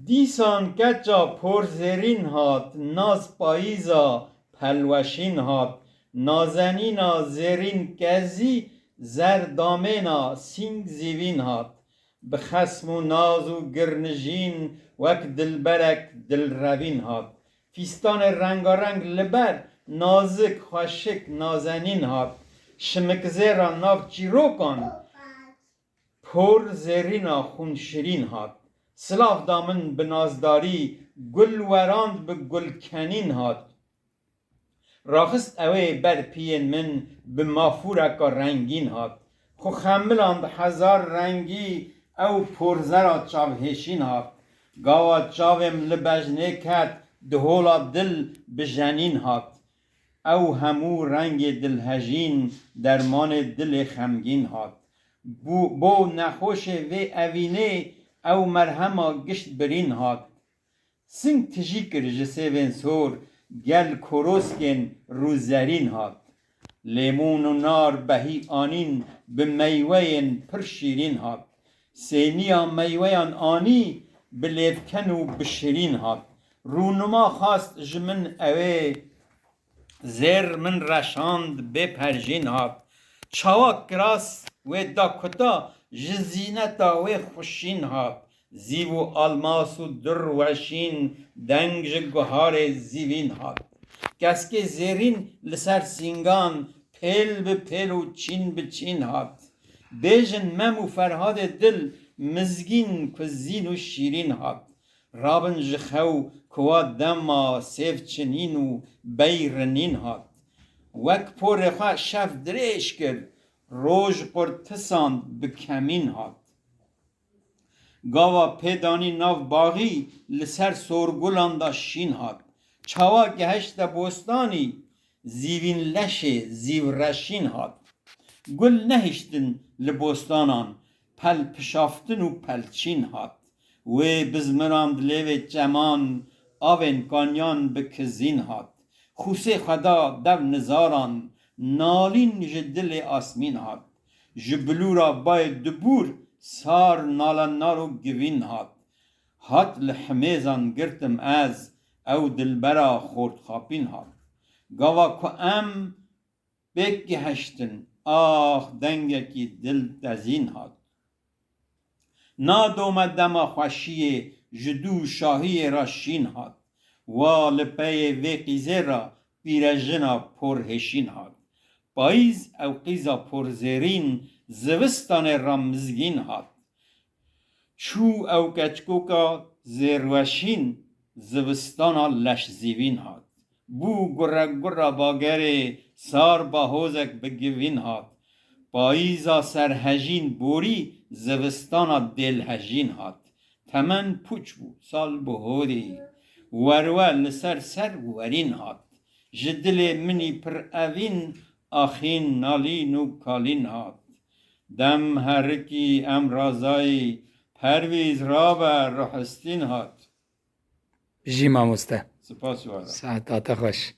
دیسان کچا پرزرین هات ناز پاییزا پلوشین هات نازنینا زرین کزی زر دامنا سینگ زیوین هات به خسم و ناز و گرنجین وک دلبرک دل روین هات فیستان رنگارنگ لبر نازک خوشک نازنین هات شمکزیرا ناف چیروکان پر زرینا خون شیرین هات سلاف دامن به نازداری گل وراند به گل کنین هات راخست اوی بر پین من به مافورکا رنگین هات خو خملاند هزار رنگی او پرزرا چاوهشین هات گاوا چاوم لبجنه کت دهولا دل به جنین هات او همو رنگ دلهجین درمان دل خمگین هات بو نخوش و اوینه او مرهما گشت برین هات سنگ تجی کر جسیوین سور گل کروسکن روزرین هات لیمون و نار بهی آنین به میوین پر شیرین هات سینیا میویان آنی به لیفکن و بشیرین هات رونما خواست جمن اوه زر من رشاند به پرژین هات چاوا کراس و داکتا جزینتا و خوشین هات زیو و آلماس و در وشین دنگ جگوهار زیوین هات کسک زیرین لسر سینگان پیل به پیل و چین به چین هات بیجن مم و فرهاد دل مزگین کزین و شیرین هات رابن جخو کوا دما سیف چنین و بیرنین هات وک پور خواه شف دریش کرد روژ قرتساند به کمین هات گاوا پیدانی ناو باغی لسر سورگلان دا شین هات چاوا گهشت بوستانی زیوین لشه زیو رشین هات گل نهشتن لبوستانان پل پشافتن و پلچین هات و بزمراند لیو جمان آوین کانیان به کزین هات خوسه خدا دو نزاران نالین جدل آسمین هات جبلورا باید دبور سار نالنارو گوین هات هات لحمیزان گرتم از او دلبرا خورد خاپین هات گاوا که ام بکی هشتن آخ دنگه کی دل دزین هات نادوم دما خوشی جدو شاهی راشین هات و لپی ویقیزه را پیرجنا پرهشین هات پاییز او قیزا پرزرین زوستان رامزگین هات چو او کچکوکا زیروشین زوستانا لش زیوین هات بو گره باگره سار با هوزک بگوین هات پاییزا سرهجین بوری زوستانا دلهجین هات تمن پوچ بو سال بهوری وروه لسر سر ورین هات جدل منی پر اوین آخین نالین و کالین هات دم هرکی امرازایی پرویز رابر رحستین هات جی ماموسته سپاس وارد ساعتات خوش